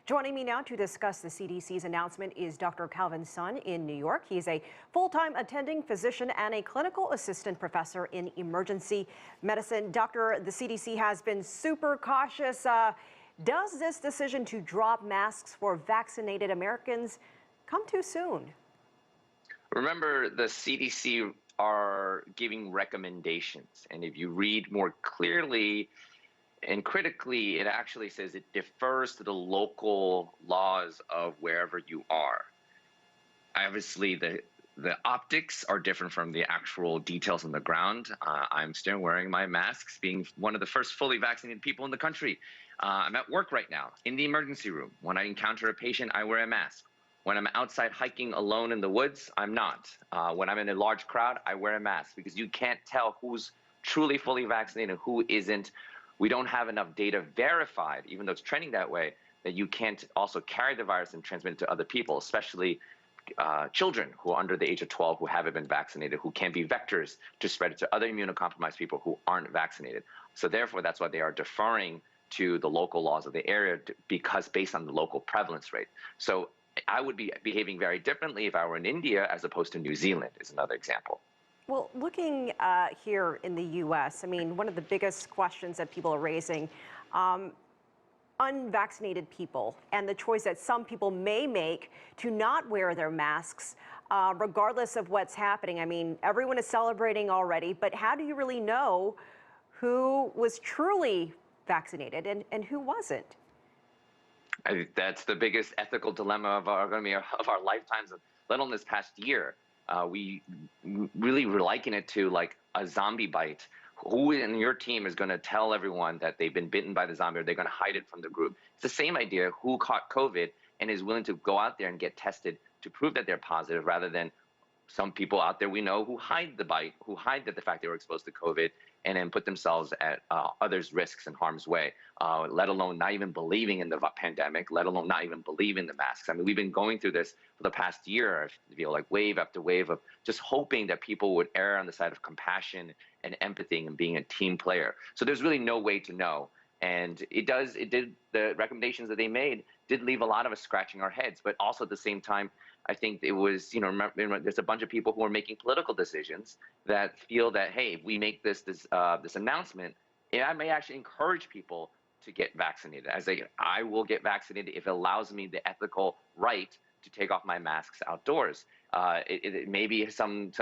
Joining me now to discuss the CDC's announcement is Dr. Calvin Sun in New York. He's a full-time attending physician and a clinical assistant professor in emergency medicine. Doctor, the CDC has been super cautious. Does this decision to drop masks for vaccinated Americans come too soon? Remember, the CDC are giving recommendations, and if you read more clearly and critically, it actually says it defers to the local laws of wherever you are. Obviously, the optics are different from the actual details on the ground. I'm still wearing my masks, being one of the first fully vaccinated people in the country. I'm at work right now, in the emergency room. When I encounter a patient, I wear a mask. When I'm outside hiking alone in the woods, I'm not. When I'm in a large crowd, I wear a mask because you can't tell who's truly fully vaccinated and who isn't. We don't have enough data verified, even though it's trending that way, that you can't also carry the virus and transmit it to other people, especially children who are under the age of 12 who haven't been vaccinated, who can be vectors to spread it to other immunocompromised people who aren't vaccinated. So therefore, that's why they are deferring to the local laws of the area because based on the local prevalence rate. So I would be behaving very differently if I were in India as opposed to New Zealand is another example. Well, looking here in the U.S., I mean, one of the biggest questions that people are raising, unvaccinated people and the choice that some people may make to not wear their masks, regardless of what's happening. I mean, everyone is celebrating already, but how do you really know who was truly vaccinated and who wasn't? I think that's the biggest ethical dilemma of our lifetimes, let alone this past year. We really liken it to like a zombie bite. Who in your team is going to tell everyone that they've been bitten by the zombie, or they're going to hide it from the group? It's the same idea. Who caught COVID and is willing to go out there and get tested to prove that they're positive, rather than some people out there we know who hide the bite, who hide that the fact they were exposed to COVID, and then put themselves at others' risks and harm's way, let alone not even believing in the pandemic, let alone not even believing the masks. I mean, we've been going through this for the past year, I feel like wave after wave of just hoping that people would err on the side of compassion and empathy and being a team player. So there's really no way to know. And the recommendations that they made did leave a lot of us scratching our heads, but also at the same time, I think it was, remember, there's a bunch of people who are making political decisions that feel that, hey, if we make this announcement, I may actually encourage people to get vaccinated. I will get vaccinated if it allows me the ethical right to take off my masks outdoors. Maybe some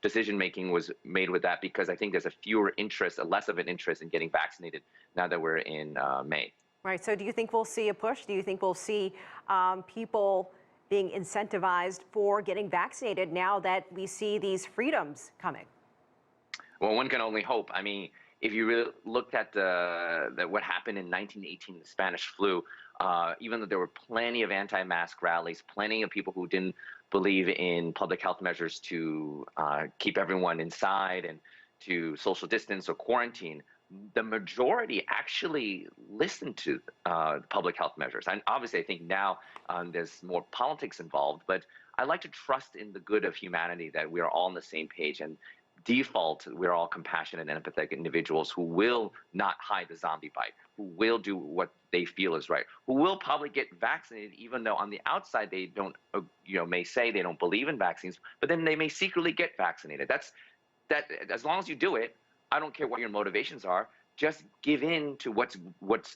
decision making was made with that because I think there's less of an interest in getting vaccinated now that we're in May. Right. So do you think we'll see a push? Do you think we'll see people being incentivized for getting vaccinated now that we see these freedoms coming? Well, one can only hope. I mean, if you really looked at what happened in 1918, the Spanish flu, even though there were plenty of anti-mask rallies, plenty of people who didn't believe in public health measures to keep everyone inside and to social distance or quarantine, the majority actually listened to public health measures. And obviously, I think now there's more politics involved, but I like to trust in the good of humanity that we are all on the same page. And default, we're all compassionate and empathetic individuals who will not hide the zombie bite, who will do what they feel is right, who will probably get vaccinated, even though on the outside they don't, may say they don't believe in vaccines, but then they may secretly get vaccinated. That as long as you do it, I don't care what your motivations are. Just give in to what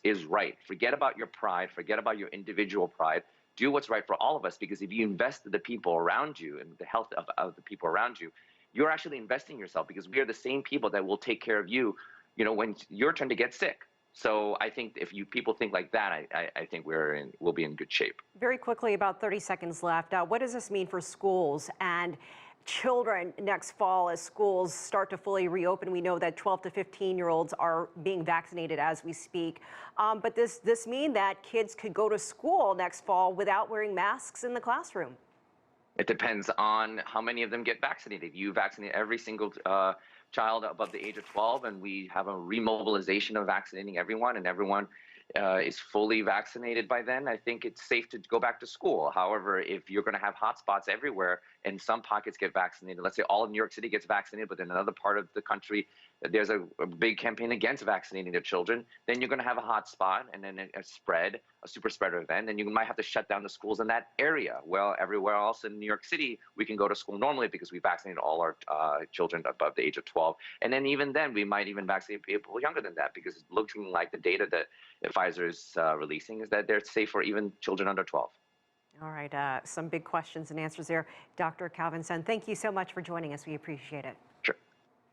is right. Forget about your pride. Forget about your individual pride. Do what's right for all of us, because if you invest in the people around you and the health of the people around you, you're actually investing in yourself, because we are the same people that will take care of you, when it's your turn to get sick. So I think if people think like that, I think we'll be in good shape. Very quickly, about 30 seconds left. What does this mean for schools and children next fall as schools start to fully reopen? We know that 12 to 15-year-olds are being vaccinated as we speak. But this mean that kids could go to school next fall without wearing masks in the classroom? It depends on how many of them get vaccinated. If you vaccinate every single child above the age of 12, and we have a remobilization of vaccinating everyone, and everyone is fully vaccinated by then, I think it's safe to go back to school. However, if you're going to have hotspots everywhere and some pockets get vaccinated, let's say all of New York City gets vaccinated, but then another part of the country there's a big campaign against vaccinating the children, then you're going to have a hot spot and then a super spreader event, and you might have to shut down the schools in that area. Well, everywhere else in New York City, we can go to school normally because we vaccinated all our children above the age of 12. And then even then, we might even vaccinate people younger than that, because it's looking like the data that Pfizer is releasing is that they're safe for even children under 12. All right, some big questions and answers there. Dr. Calvin Sun, thank you so much for joining us. We appreciate it.